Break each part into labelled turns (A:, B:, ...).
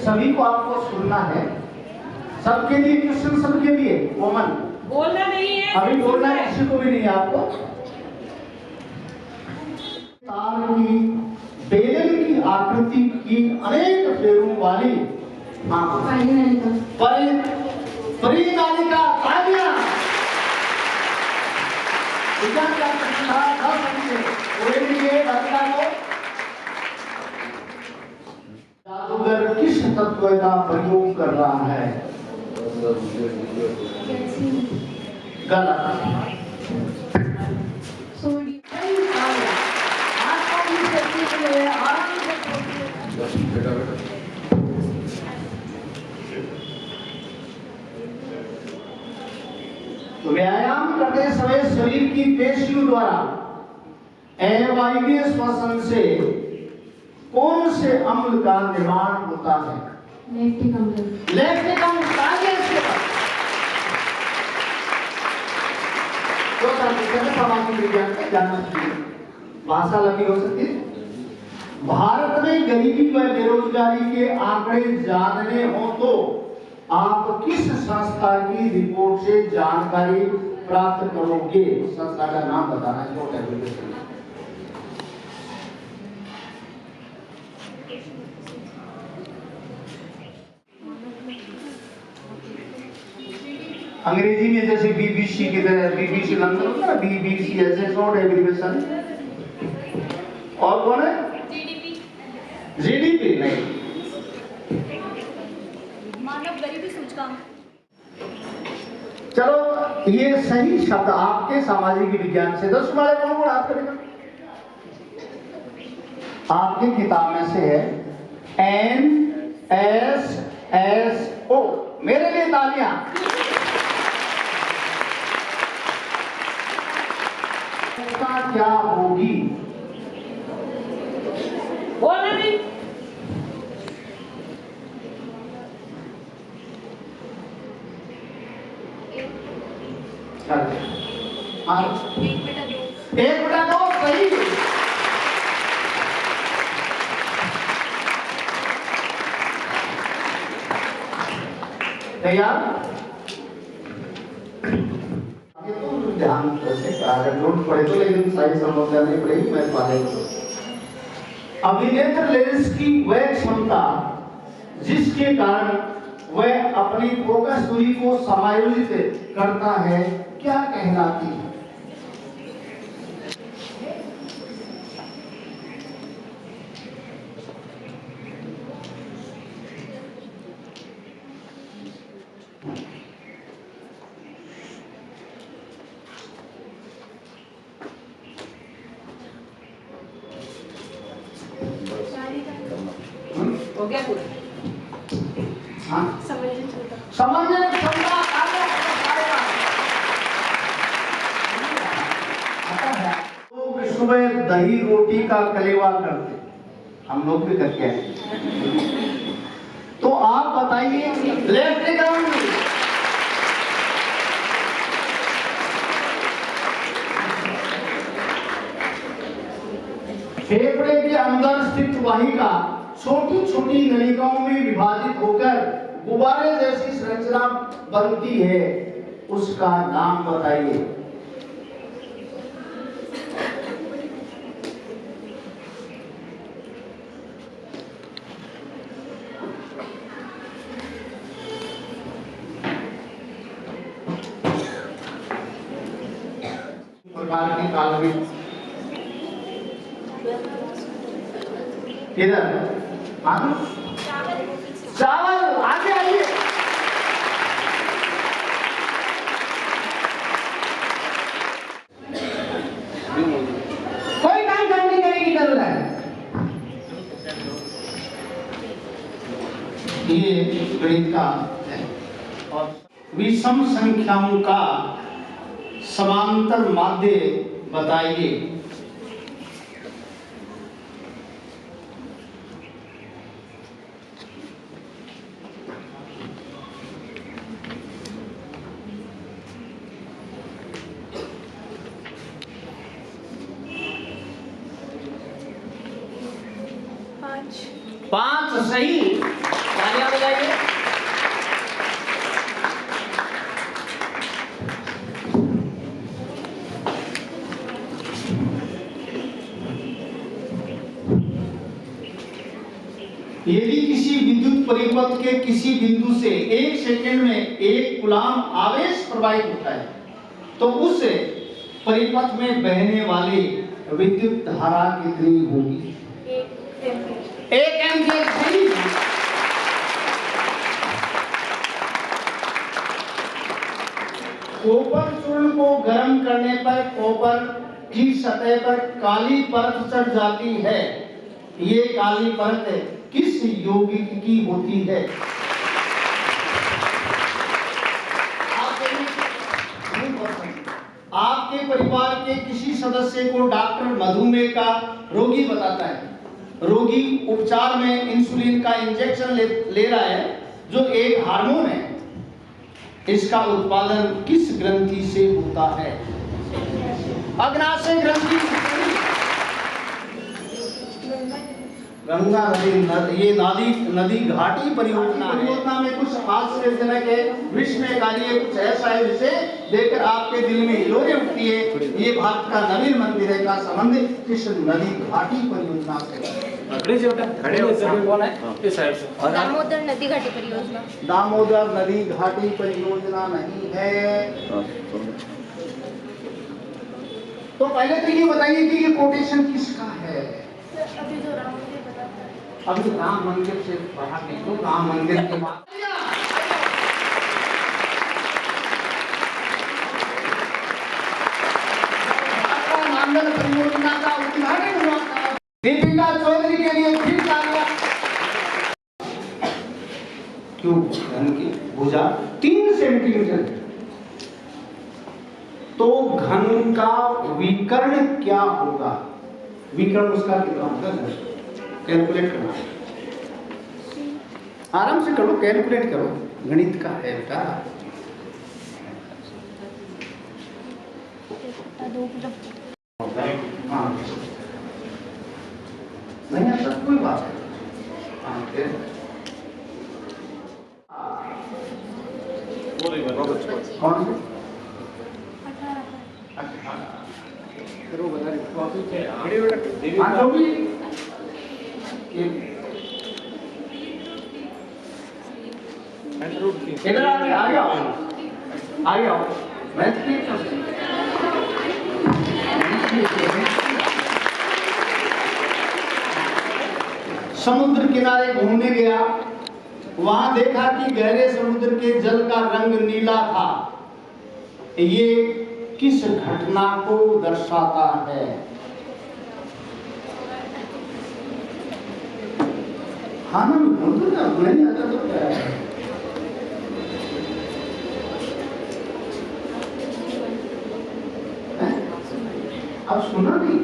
A: सभी को आपको सुनना है, सबके लिए, क्वेश्चन सबके लिए कॉमन,
B: बोलना नहीं है,
A: अभी बोलना किसी को भी नहीं है आपको। तार की बेलन की आकृति की अनेक पैरों वाली परिनालिका तालियां विज्ञान का था जादूगर किस तत्व का प्रयोग कर रहा है? गलत। व्यायाम करते समय शरीर की पेशियों द्वारा अवायवीय श्वसन से कौन से अम्ल का निर्माण होता है? लैक्टिक अम्ल। लैक्टिक अम्ल तो सामाजिक विज्ञान का जानना चाहिए, भाषा लगी हो सकती है। भारत में गरीबी व बेरोजगारी के आंकड़े जानने हो तो आप किस संस्था की रिपोर्ट से जानकारी प्राप्त करोगे? संस्था का नाम बताना है। नोट एप्लीकेशन अंग्रेजी में जैसे बीबीसी की तरह, बीबीसी लंदन होता है, बीबीसी ऐसे नोट एप्लीकेशन। और कौन है? जीडीपी नहीं,
C: मानव गरीबी सूचकांक।
A: चलो ये सही शब्द आपके सामाजिक विज्ञान से 10 वाले कौन हाथ करेगा? आपकी किताब में से है NSSO। मेरे लिए तालियां। क्या होगी?
B: बोलना नहीं।
A: एक बटा दो सही। तैयार? ध्यान से अगर नोट पढ़े तो, लेकिन सारी समस्या नहीं पड़ेगी, मैं पढ़े तो। अभिनेत्र लेंस की वह क्षमता जिसके कारण वह अपनी फोकस दूरी को समायोजित करता है क्या कहलाती है?
B: हो गया पूरा।
A: हाँ? समझने क्षमता लोग सुबह दही रोटी का कलेवा करते, हम लोग भी करके आए। तो आप बताइए लैक्टिक अम्ल फेफड़े के अंदर स्थित वाहिका छोटी छोटी नलिकाओं में विभाजित होकर गुब्बारे जैसी संरचना बनती है, उसका नाम बताइए। प्रकार की कालवी इधर चावल आगे आइए। कोई काम करने करेगी जरूरत है। ये गणित का है। और विषम संख्याओं का समांतर माध्य बताइए।
C: पाँच।
A: 5 सही, तालियां बजाइए। यदि किसी विद्युत परिपथ के किसी बिंदु से 1 सेकंड में 1 कूलाम आवेश प्रवाहित होता है तो उस परिपथ में बहने वाली विद्युत धारा कितनी होगी? 1 एम्पीयर सही। कॉपर चूर्ण को गर्म करने पर कॉपर की सतह पर काली परत चढ़ जाती है। ये काली परत किस यौगिक की होती है? आपके परिवार के किसी सदस्य को डॉक्टर मधुमेह का रोगी बताता है। रोगी उपचार में इंसुलिन का इंजेक्शन ले रहा है जो एक हार्मोन है। इसका उत्पादन किस ग्रंथि से होता है? अग्नाशय ग्रंथि। गंगा नदी, ये नदी घाटी परियोजना है। परियोजना में कुछ आश्चर्यजनक है, विश्व में कार्य कुछ ऐसा है जिसे देखकर आपके दिल में हिलोरें उठती है। ये भारत का नवीन मंदिर है का संबंध किस नदी घाटी परियोजना से?
D: खड़े हो सभी कौन है इस साइड से?
C: दामोदर नदी घाटी परियोजना।
A: दामोदर नदी घाटी परियोजना नहीं है। तो पहले तो ये बताइए कि ये कोटेशन किसका है?
C: अभी जो राम मंदिर बताता है।
A: अभी राम मंदिर से पढ़ा नहीं तो राम मंदिर के बाद नांदन परियोजना का उद्घाटन हुआ था। दीपिका चौधरी के लिए फिर तालियां। क्यों? घन की भुजा 3 सेंटीमीटर, तो घन का विकर्ण क्या होगा? विकर्ण उसका कितना होगा? कैलकुलेट करना, आराम से करो, कैलकुलेट करो, गणित का है बेटा। हाँ नहीं आता कोई बात है। कौन से? करो बता रही। हाँ जो भी इधर आ जाओ। मैं समुद्र किनारे घूमने गया, वहां देखा कि गहरे समुद्र के जल का रंग नीला था। ये किस घटना को दर्शाता है? हाँ ना, नहीं आता तो क्या है? अब सुना नहीं?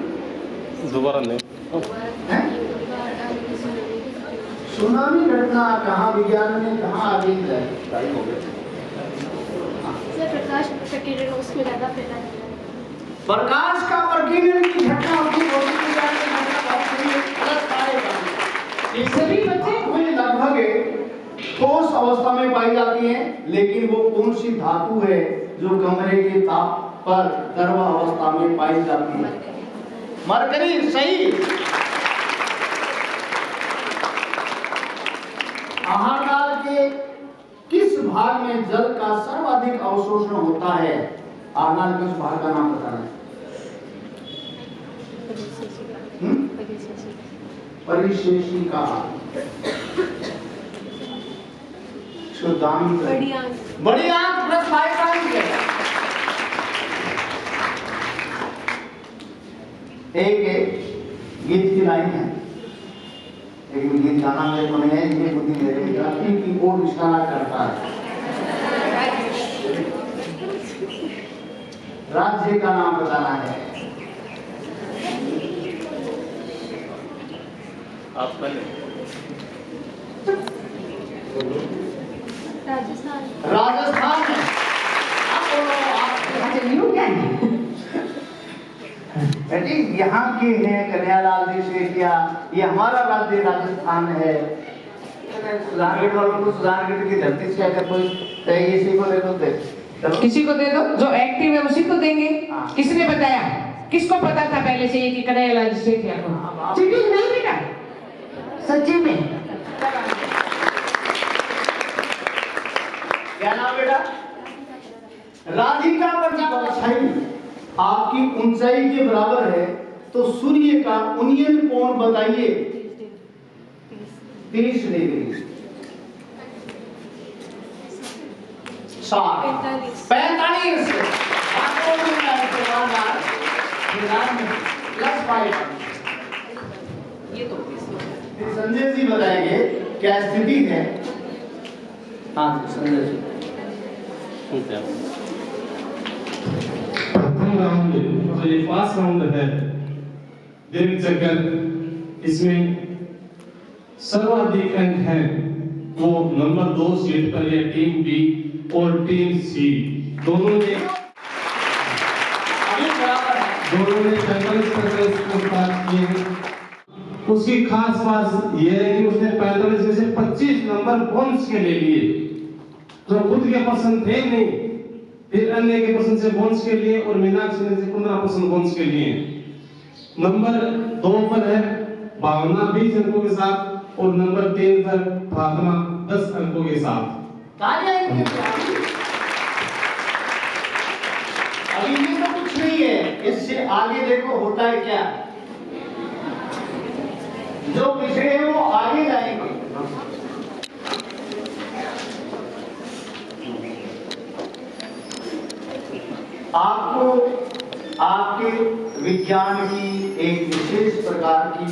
D: दोबारा नहीं।
A: सुनामी घटना कहाँ विज्ञान में कहाँ आगे है?
C: प्रकाश प्रकीर्णन उसमें ज्यादा फैला है।
A: प्रकाश का प्रकीर्णन की घटना होती है, भौतिक विज्ञान की घटना अलग पाएगा। ये सभी बच्चे वे लगभग ठोस अवस्था में पाई जाती हैं, लेकिन वो कौन सी धातु है जो कमरे के ताप पर द्रव अवस्था में पाई जाती है? मरकरी सही। आहार नाल के किस भाग में जल का सर्वाधिक अवशोषण होता है? आहार नाल के उस भाग का नाम बताना है। परिशेषिका, शुद्धांत, बड़ी आंत प्लस 5 आंत है। एक गीत की लाइन है, लेकिन गीत गाना मेरे को नहीं है, ये बुद्धि मेरे रात्रि की ओर इशारा करता है। राज्य का नाम बताना है।
D: आप पहले
C: राजस्थान।
A: राजस्थान है। आप बोलो, आप न्यू क्या है? बेटी यहाँ के हैं कन्हैयालाल जी सेठिया, ये हमारा राज्य राजस्थान है। सुजानगढ़ वालों को सुजानगढ़ की धरती से अगर कोई इसी को ले दो दे चलो।
B: किसी को दे दो, जो एक्टिव है उसी को देंगे।
A: हाँ।
B: किसने बताया? किसको पता था पहले से ये कि कन्हैयालाल जी सेठिया को? चीटिंग नहीं बेटा, सच्ची में।
A: क्या नाम बेटा? राधिका परछाई आपकी ऊंचाई के बराबर है, तो सूर्य का उन्नयन कोण बताइए। 30 डिग्री। 45
B: ये तो
A: संजय जी बताएंगे क्या स्थिति है। हाँ संजय जी।
E: प्रथम राउंड जो ये पास राउंड है देव चक्कर, इसमें सर्वाधिक अंक है वो नंबर 2 सीट पर है टीम बी और टीम सी। दोनों ने 45 को प्राप्त किए हैं। उसकी खास बात यह है कि उसने 45 में से 25 नंबर बोनस के ले लिए, जो खुद के पसंद थे नहीं, फिर अन्य के पसंद से बोनस के लिए और मीनाक्षी ने 15% बोनस के लिए। नंबर 2 पर है भावना 20 अंकों के साथ और नंबर 3 पर फातिमा 10 अंकों के साथ।
A: अभी ये तो कुछ नहीं है, इससे आगे देखो होता है क्या। जो पिछड़े हैं वो आगे जाएंगे। आपको आपके विज्ञान की एक विशेष प्रकार की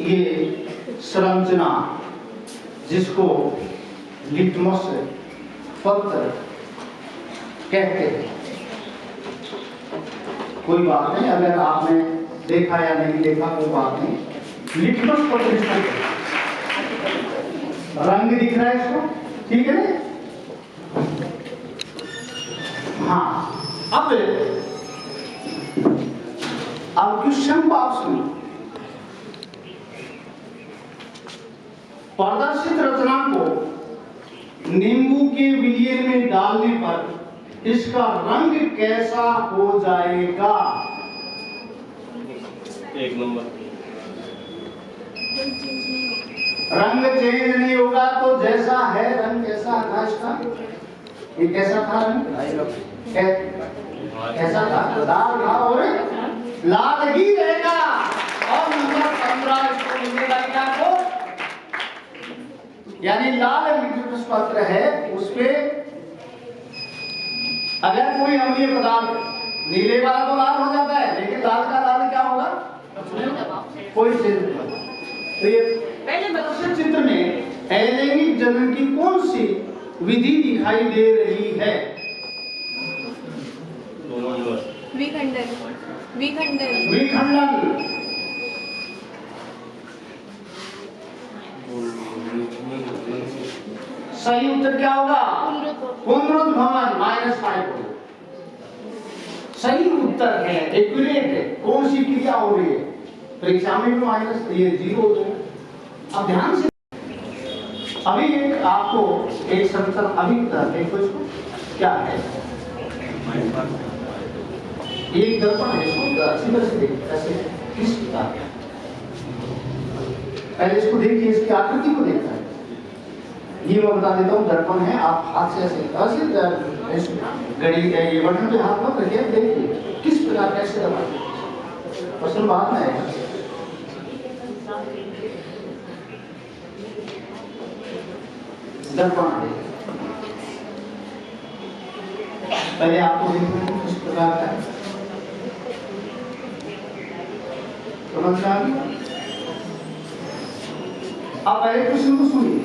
A: ये संरचना, जिसको लिटमस पत्र कहते हैं। कोई बात नहीं, अगर आपने देखा या नहीं देखा कोई बात नहीं। लिटमस पत्र इसका रंग दिख रहा है इसको, ठीक है ना? हाँ, अब क्वेश्चन को आप सुनिए। प्रदर्शित रचना को नींबू के विलयन में डालने पर इसका रंग कैसा हो जाएगा?
E: एक नंबर
A: रंग चेंज नहीं होगा, तो जैसा है रंग कैसा था इसका? ये कैसा था रंग? कैसा था? लाल था और लाल ही रहेगा। और नंबर 15 इसको मिलेगा क्या को? यानी लाल लिटमस पत्र है, उसपे अगर कोई अम्लीय पदार्थ, नीले वाला तो लाल हो जाता है, लेकिन लाल का लाल क्या होगा? कोई चेंज नहीं। तो ये पहले प्रदर्शित चित्र में अलैंगिक जनन की कौन सी विधि दिखाई दे रही है?
C: विखंडन। विखंडन।
A: विखंडन। सही उत्तर क्या होगा? पुनरुद्भवन -5। सही उत्तर है, एक्यूरेट है। कौन सी क्रिया हो रही है? परीक्षा में भी माइनस, ये 0 हो जाएगा। अब ध्यान से अभी आपको एक संतन अभी देखो इसको क्या है। एक दर्पण है, इसको अच्छी तरह से देखिए। ऐसे किस प्रकार? पहले इसको देखिए, इसकी आकृति को देखना है। ये मैं बता देता हूँ, दर्पण है। आप हाथ से ऐसे घड़ी ये बटन पे हाथ मत रखिए, देखिए किस प्रकार कैसे दबाएं। प्रश्न बात में है। दर्पण पहले आपको देखना किस प्रकार का है। समझ आ गई? आप पहले प्रश्न को सुनिए।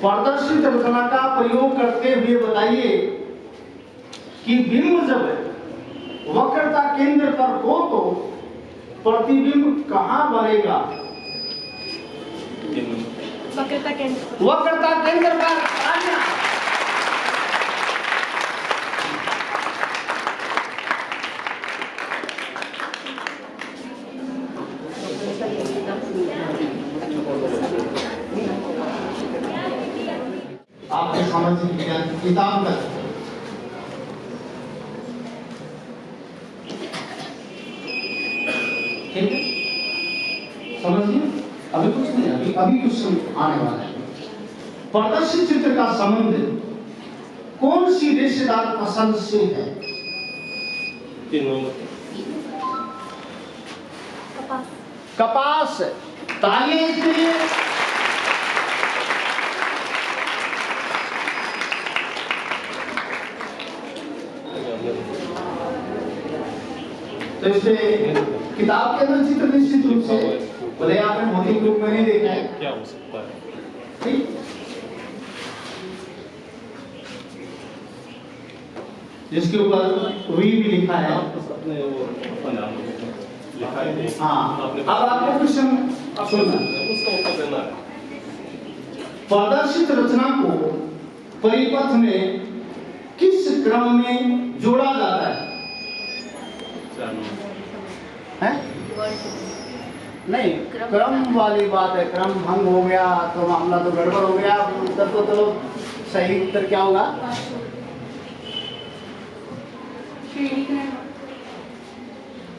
A: प्रदर्शित रचना का प्रयोग करते हुए बताइए कि बिंब जब वक्रता केंद्र पर हो तो प्रतिबिंब कहाँ बनेगा?
C: वक्रता केंद्र।
A: वक्रता केंद्र पर। किताब का ठीक है, समझिए। अभी कुछ नहीं, अभी कुछ आने वाला है। प्रदर्शित चित्र का संबंध कौन सी रिश्तेदार पसंद से है?
D: 3 नंबर
C: कपास।
A: कपास। तालियां इसके लिए। तो इसमें किताब के अंदर चित्र निश्चित रूप से भले आपने भौतिक रूप में नहीं देखा है,
D: क्या हो सकता है?
A: ठीक, जिसके ऊपर वी भी लिखा है।
D: अपने वो अपना नाम लिखा है।
A: हाँ, अब आपको क्वेश्चन सुनना,
D: उसका उत्तर देना है।
A: प्रदर्शित रचना को परिपथ में किस क्रम में जोड़ा जाता है?
D: 4 नंबर
A: हैं? नहीं, क्रम वाली बात है। क्रम भंग हो गया तो मामला तो गड़बड़ हो गया। उत्तर तो चलो, सही उत्तर क्या होगा?
C: श्रेणीक्रम।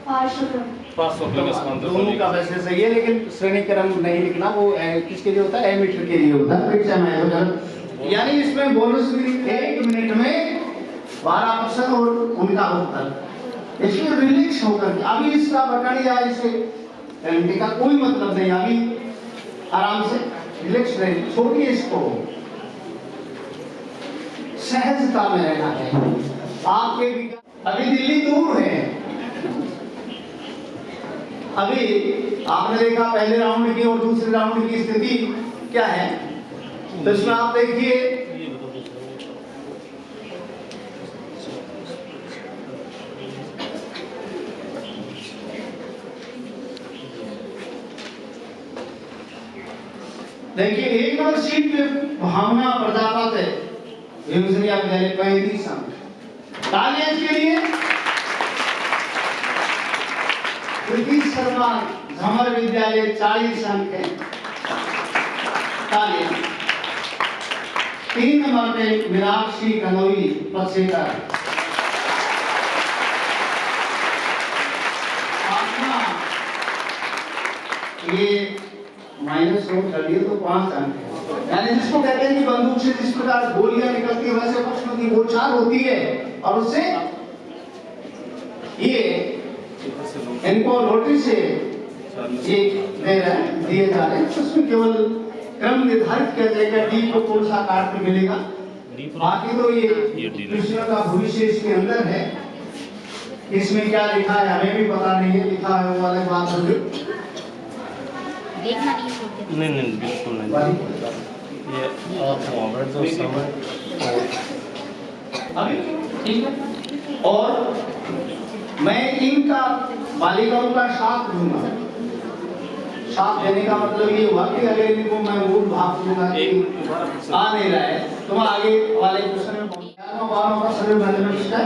C: पार्श्वक्रम।
D: पार्श्वक्रम समांतर
A: दोनों का वैसे सही है, लेकिन श्रेणी क्रम नहीं लिखना। वो किसके लिए होता है? एमीटर के लिए होता है। परीक्षा में आएगा गलत। यानी इसमें बोनस भी 1 मिनट में 12 प्रश्न और उनका उत्तर। इसमें रिलैक्स होकर अभी इसका बटन या इसे घंटे का कोई मतलब नहीं। अभी आराम से रिलैक्स रहे, छोड़िए इसको, सहजता में रहना चाहिए। आपके भी अभी दिल्ली दूर है। अभी आपने देखा पहले राउंड की और दूसरे राउंड की स्थिति क्या है। तो इसमें आप देखिए, देखिए 1 नंबर सीट पे भावना प्रजापति विद्यालय 35 अंक। तालियां इसके लिए। कृति शर्मा झमर विद्यालय 40 अंक है। तालियां। 3 नंबर पे मीनाक्षी कनोई पक्षेकर। ये माइनस नोट कर लिए तो 5 अंक है। यानी जिसको कहते हैं कि बंदूक से जिस प्रकार गोलियां निकलती है वैसे प्रश्नों की बौछार होती है और उससे ये इनको नोटिस से ये दिए जा रहे हैं। उसमें केवल क्रम निर्धारित किया जाएगा डी को कौन सा कार्ड मिलेगा। बाकी तो ये कृष्ण का भविष्य इसके अंदर है। इसमें क्या लिखा है हमें भी पता नहीं है। लिखा है वो वाले बात होगी।
D: नहीं बिल्कुल नहीं। ये मोबाइल जो समय
A: अभी ठीक है। और मैं इनका बालिकाओं का साथ दूंगा। साथ देने का मतलब ये हुआ कि अगर इनको मैं मूल भाग दूंगा कि आ नहीं रहा है तो मैं आगे वाले क्वेश्चन में का सर्वे मैनेजमेंट है।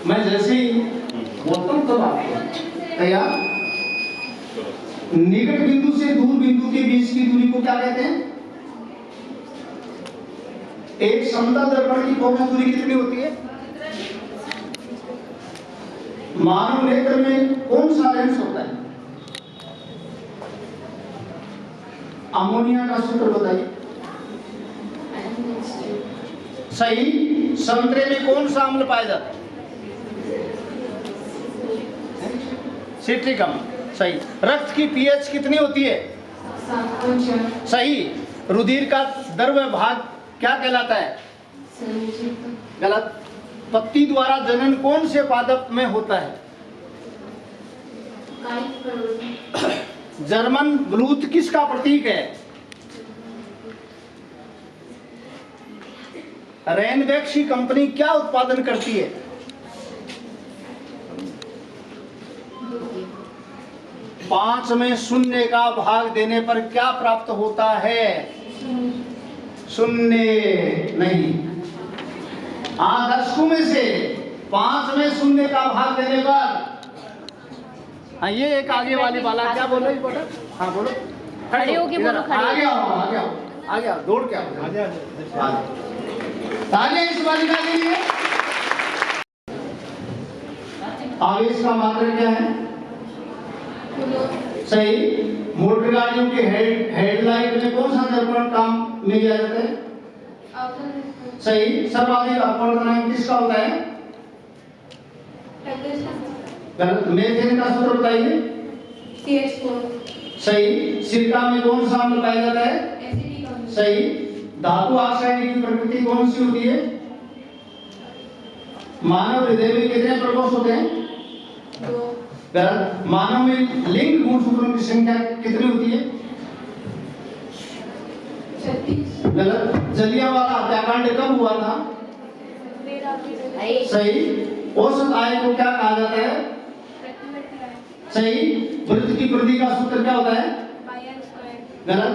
A: मैं जैसे ही बोलता हूँ तब आपको तैयार। निकट बिंदु से दूर बिंदु के बीच की दूरी को क्या कहते हैं? एक समतल दर्पण की फोकस दूरी कितनी होती है? मानव नेत्र में कौन सा लेंस होता है? अमोनिया का सूत्र बताइए। सही। संतरे में कौन सा अम्ल पाया जाता है? सिट्रिक अम्ल। सही। रक्त की पीएच कितनी होती है?
C: 7.4।
A: सही। रुधिर का द्रव्य भाग क्या कहलाता है? गलत। पत्ती द्वारा जनन कौन से पादप में होता है? जर्मन ब्लूथ किसका प्रतीक है? रेनबैक्स की कंपनी क्या उत्पादन करती है? 5 में शून्य का भाग देने पर क्या प्राप्त होता है? शून्य नहीं। हाँ, 10 में से 5 में शून्य का भाग देने पर। हाँ, ये एक आगे वाली वाला क्या बोलो? हाँ बोलो।
C: खड़े होके बोलो, खड़े
A: आगे आओ, आगे आओ। आ जाओ, दौड़ के आओ। आ जाओ। तालियां इस बालिका के लिए। आवेश का मात्रक क्या है? सही। मोटर गाड़ियों के हेडलाइट में कौन सा दर्पण काम में लिया जाता है? सही। सर्वाधिक अपवर्तनांक किसका होता है? गलत। मेथेन का सूत्र बताइए।
C: CH4।
A: सही। सिरका में कौन सा अम्ल पाया जाता है? सही। धातु ऑक्साइड की प्रकृति कौन सी होती है? मानव हृदय में कितने प्रकोष्ठ होते हैं?
C: 2।
A: गलत। मानव में लिंग गुणसूत्रों की संख्या कितनी होती है?
C: 36।
A: गलत। जलियांवाला हत्याकांड कब हुआ था? सही। औसत आय को क्या कहा जाता है? सही। वृत्त की वृद्धि का सूत्र क्या होता है? गलत।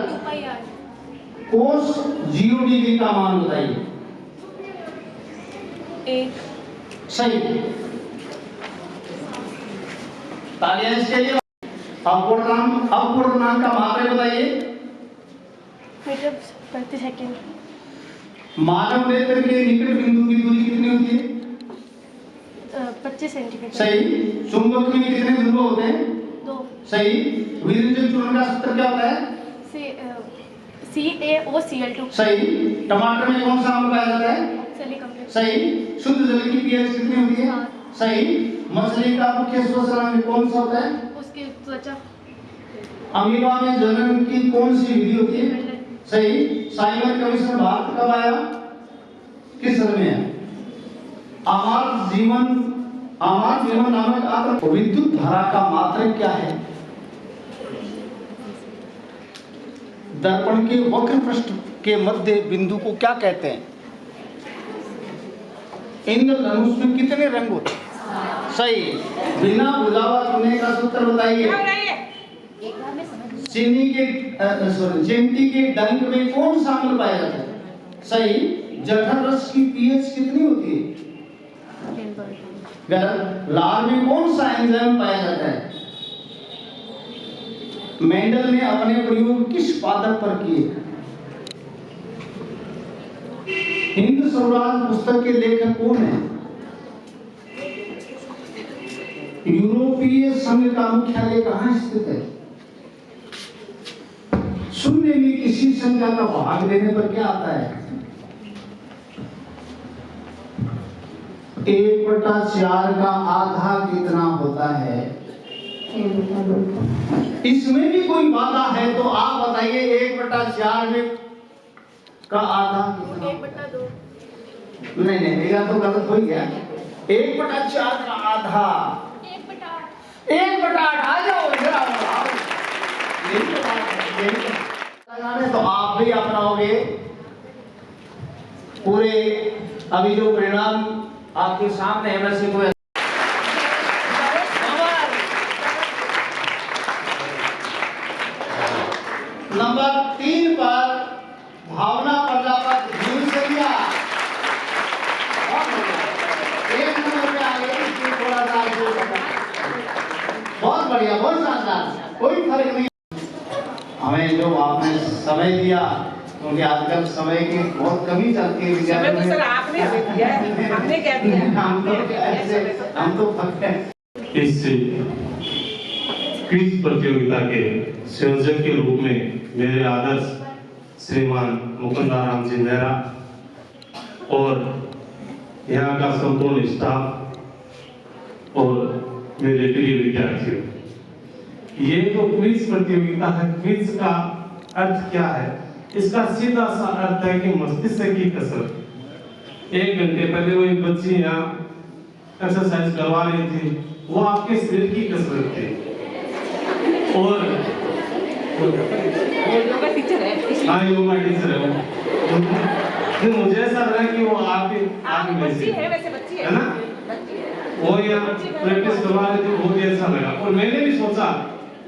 A: कोस 0 डिग्री का मान बताइए।
C: 1।
A: सही। तालियां इसके लिए। अपवर्तनांक का मात्रक बताइए।
C: मीटर प्रति सेकंड।
A: मानव नेत्र के निकट बिंदु की दूरी कितनी होती है?
C: 25 सेंटीमीटर।
A: सही। चुंबक में कितने ध्रुव होते हैं?
C: 2।
A: सही। विरंजन चूर्ण का सूत्र क्या होता है?
C: CaOCl2।
A: सही। टमाटर में कौन सा अम्ल पाया जाता है?
C: सैलिसिलिक।
A: सही। शुद्ध जल की पीएच कितनी होती है? सही। मछली का मुख्य श्वसन कौन सा होता है?
C: उसकी त्वचा।
A: अमीबा में जनन की कौन सी विधि होती है? सही। साइमन कमीशन भारत कब आया? किस सन में है? आमार जीवन नामक आत्म विद्युत धारा का मात्रक क्या है? दर्पण के वक्र पृष्ठ के मध्य बिंदु को क्या कहते हैं? इंद्रधनुष में कितने रंग होते हैं? सही। बिना बुझावा चुने का सूत्र बताइए। चिमटी के डंक में कौन सा अम्ल पाया जाता है? सही। जठर रस की पीएच कितनी होती है? गलत। लार में कौन सा एंजाइम पाया जाता है? मेंडल ने अपने प्रयोग किस पादप पर किए? हिंद स्वराज पुस्तक के लेखक कौन है? यूरोपीय संघ का मुख्यालय कहाँ स्थित है? शून्य में किसी संख्या का भाग लेने पर क्या आता है? 1/4 का आधा कितना होता है? इसमें भी कोई बाधा है तो आप बताइए। 1/4 में का आधा कितना?
C: 1/2।
A: नहीं, मेरा तो गलत हो गया। 1/4 का आधा 1/8। आ जाओ इधर आओ। तो आप भी अपनाओगे पूरे। अभी जो परिणाम आपके सामने है वैसे कोई नंबर 3 पर भावना प्रजापति भीमसरिया। एक नंबर पे आगे इसमें थोड़ा सा बहुत बढ़िया, बहुत शानदार, कोई फर्क नहीं। हमें जो आपने समय दिया, क्योंकि आजकल समय की बहुत कमी चलती है विद्यालय में।
B: सर आपने हमें दिया है, हमने क्या दिया?
A: हम तो फर्क है।
E: इस क्विज प्रतियोगिता के संयोजक के रूप में मेरे आदर्श श्रीमान मुकुंदाराम जी नेहरा और यहाँ का संपूर्ण स्टाफ और मेरे प्रिय विद्यार्थियों, ये जो क्विज प्रतियोगिता है, क्विज का अर्थ क्या है? इसका सीधा सा अर्थ है कि मस्तिष्क की कसरत। 1 घंटे पहले वो एक बच्ची यहाँ एक्सरसाइज करवा रही थी, वो आपके शरीर की कसरत थी। और
B: योगा टीचर है।
E: हाँ, योगा टीचर है वो। मुझे ऐसा लगा कि वो आप में से
B: है, वैसे बच्ची
E: है ना? वो यहाँ प्रैक्टिस करवा रहे थे, बहुत ही अच्छा लगा। और मैंने भी सोचा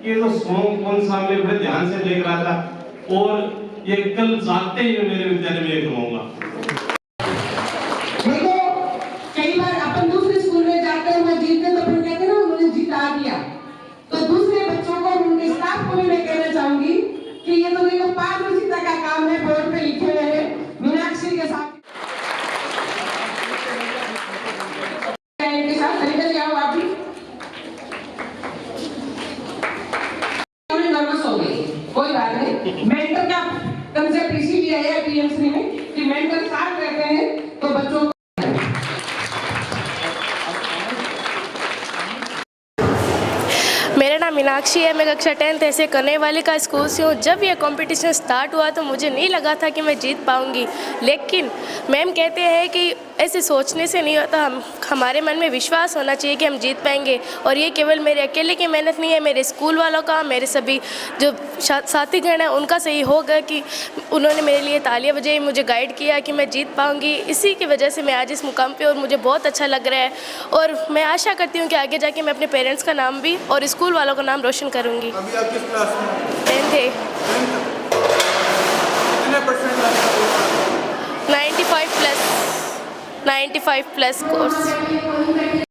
E: कि ये तो सॉन्ग कौन सा, मैं बड़े ध्यान से देख रहा था और ये कल जाते ही मैं मेरे विद्यालय में ये करवाऊंगा।
F: देखो, कई बार अपन दूसरे स्कूल में जाते हुए जीतते तो फिर कहते हैं ना उन्होंने जिता दिया। तो दूसरे बच्चों को, उनके स्टाफ को भी मैं कहना चाहूंगी कि ये तो देखो पारदर्शिता का काम है। पीएमसी में कि मेंटर साथ रहते हैं तो बच्चों को
C: मेरा नाम मीनाक्षी है, मैं कक्षा 10th ऐसे करने वाली का स्कूल से हूँ। जब यह कंपटीशन स्टार्ट हुआ तो मुझे नहीं लगा था कि मैं जीत पाऊँगी, लेकिन मैम कहते हैं कि ऐसे सोचने से नहीं होता, हमारे मन में विश्वास होना चाहिए कि हम जीत पाएंगे। और ये केवल मेरे अकेले की मेहनत नहीं है, मेरे स्कूल वालों का, मेरे सभी जो साथीगण हैं उनका सही होगा कि उन्होंने मेरे लिए तालियां बजाई, मुझे गाइड किया कि मैं जीत पाऊँगी। इसी की वजह से मैं आज इस मुकाम पर, और मुझे बहुत अच्छा लग रहा है। और मैं आशा करती हूँ कि आगे जाके मैं अपने पेरेंट्स का नाम भी और स्कूल वालों का नाम रोशन करूँगी।
G: अभी आप किस क्लास में हैं?
C: 10th है।
G: 10th? कितने परसेंट लाए?
C: 95 प्लस कोर्स।